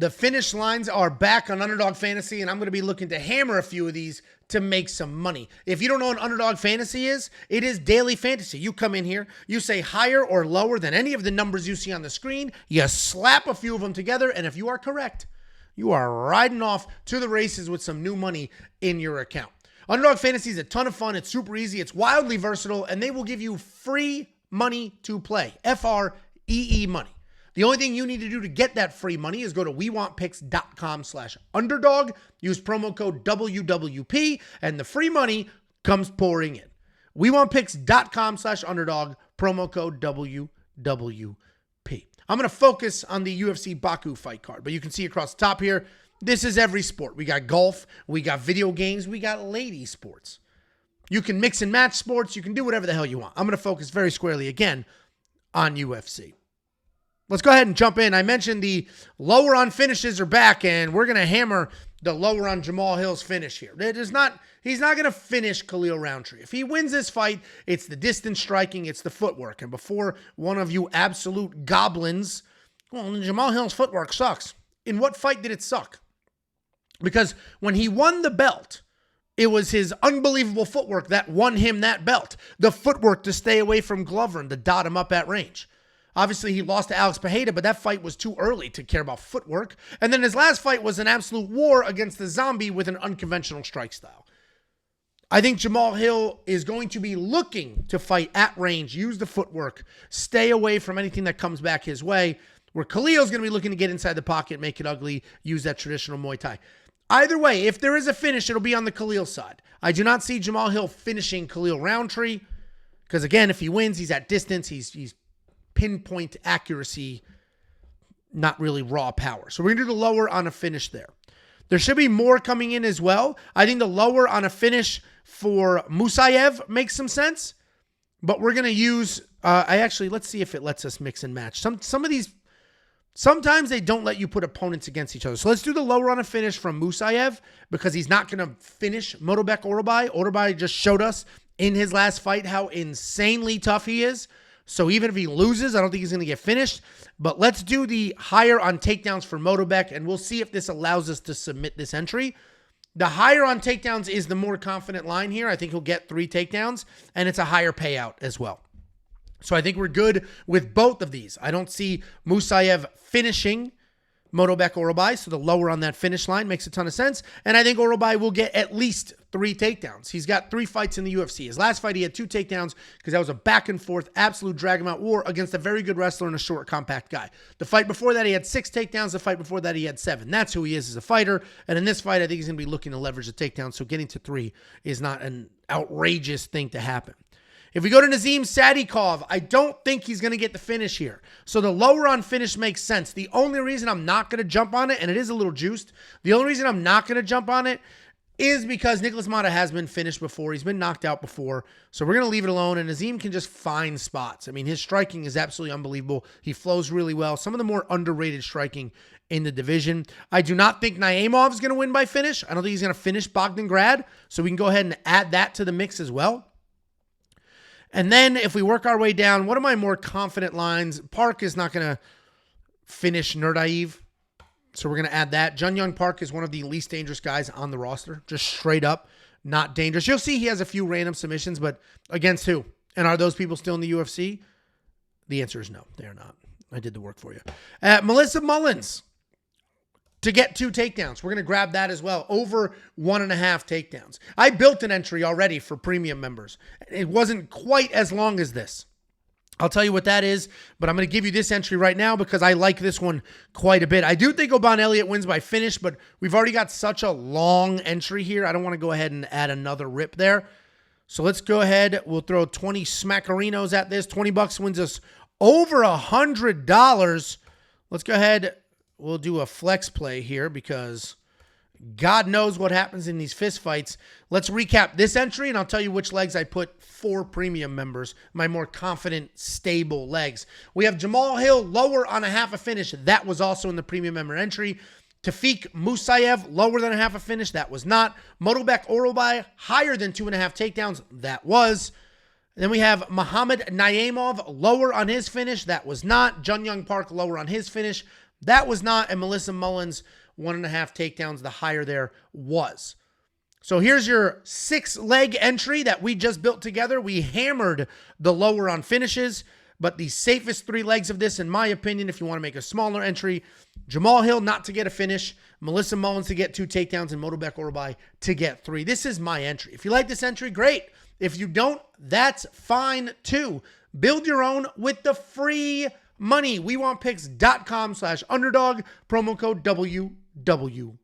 The finish lines are back on Underdog Fantasy, and I'm going to be looking to hammer a few of these to make some money. If you don't know what Underdog Fantasy is, it is daily fantasy. You come in here, you say higher or lower than any of the numbers you see on the screen, you slap a few of them together, and if you are correct, you are riding off to the races with some new money in your account. Underdog Fantasy is a ton of fun. It's super easy. It's wildly versatile, and they will give you free money to play. FREE money. The only thing you need to do to get that free money is go to wewantpicks.com/underdog, use promo code WWP, and the free money comes pouring in. wewantpicks.com/underdog, promo code WWP. I'm going to focus on the UFC Baku fight card, but you can see across the top here, this is every sport. We got golf, we got video games, we got lady sports. You can mix and match sports. You can do whatever the hell you want. I'm going to focus very squarely again on UFC. Let's go ahead and jump in. I mentioned the lower on finishes are back, and we're going to hammer the lower on Jamahal Hill's finish here. He's not going to finish Khalil Rountree. If he wins this fight, it's the distance striking, it's the footwork. And before one of you absolute goblins, well, Jamahal Hill's footwork sucks. In what fight did it suck? Because when he won the belt, it was his unbelievable footwork that won him that belt. The footwork to stay away from Glover and to dot him up at range. Obviously, he lost to Alex Pereira, but that fight was too early to care about footwork. And then his last fight was an absolute war against the zombie with an unconventional strike style. I think Jamahal Hill is going to be looking to fight at range, use the footwork, stay away from anything that comes back his way, where Khalil's going to be looking to get inside the pocket, make it ugly, use that traditional Muay Thai. Either way, if there is a finish, it'll be on the Khalil side. I do not see Jamahal Hill finishing Khalil Rountree, because again, if he wins, he's at distance, he's pinpoint accuracy, not really raw power. So we're going to do the lower on a finish there. There should be more coming in as well. I think the lower on a finish for Musayev makes some sense, but we're going to use, let's see if it lets us mix and match. Some of these, sometimes they don't let you put opponents against each other. So let's do the lower on a finish from Musayev because he's not going to finish Motobek Orobai. Orobai just showed us in his last fight how insanely tough he is. So even if he loses, I don't think he's going to get finished. But let's do the higher on takedowns for Motobek, and we'll see if this allows us to submit this entry. The higher on takedowns is the more confident line here. I think he'll get 3 takedowns, and it's a higher payout as well. So I think we're good with both of these. I don't see Musayev finishing Motobek Orobai, so the lower on that finish line makes a ton of sense. And I think Orobai will get at least 3 takedowns. He's got 3 fights in the UFC. His last fight, he had 2 takedowns because that was a back and forth, absolute drag-him-out war against a very good wrestler and a short, compact guy. The fight before that, he had 6 takedowns. The fight before that, he had 7. That's who he is as a fighter. And in this fight, I think he's going to be looking to leverage the takedowns, so getting to 3 is not an outrageous thing to happen. If we go to Nazim Sadikov, I don't think he's going to get the finish here. So the lower on finish makes sense. The only reason I'm not going to jump on it, and it is a little juiced, the only reason I'm not going to jump on it is because Nicholas Mata has been finished before. He's been knocked out before. So we're going to leave it alone, and Nazim can just find spots. I mean, his striking is absolutely unbelievable. He flows really well. Some of the more underrated striking in the division. I do not think Naimov is going to win by finish. I don't think he's going to finish Bogdan Grad. So we can go ahead and add that to the mix as well. And then if we work our way down, one of my more confident lines, Park is not going to finish Nurdaev. So we're going to add that. Jun Young Park is one of the least dangerous guys on the roster. Just straight up not dangerous. You'll see he has a few random submissions, but against who? And are those people still in the UFC? The answer is no, they're not. I did the work for you. Melissa Mullins to get 2 takedowns. We're going to grab that as well. Over 1.5 takedowns. I built an entry already for premium members. It wasn't quite as long as this. I'll tell you what that is, but I'm going to give you this entry right now because I like this one quite a bit. I do think Oban Elliott wins by finish, but we've already got such a long entry here. I don't want to go ahead and add another rip there. So let's go ahead. We'll throw 20 smackerinos at this. $20 wins us over $100. Let's go ahead. We'll do a flex play here because God knows what happens in these fist fights. Let's recap this entry, and I'll tell you which legs I put for premium members, my more confident, stable legs. We have Jamahal Hill lower on a half a finish. That was also in the premium member entry. Tafik Musayev lower than a half a finish. That was not. Motobek Orobai higher than 2.5 takedowns. That was. And then we have Muhammad Naimov lower on his finish. That was not. Jun Young Park lower on his finish. That was not, and Melissa Mullins, 1.5 takedowns, the higher there was. So here's your 6-leg entry that we just built together. We hammered the lower on finishes, but the safest 3 legs of this, in my opinion, if you want to make a smaller entry, Jamal Hill not to get a finish, Melissa Mullins to get 2 takedowns, and Motobek Orbai to get 3. This is my entry. If you like this entry, great. If you don't, that's fine too. Build your own with the free money. WeWantPicks.com/underdog, promo code WW.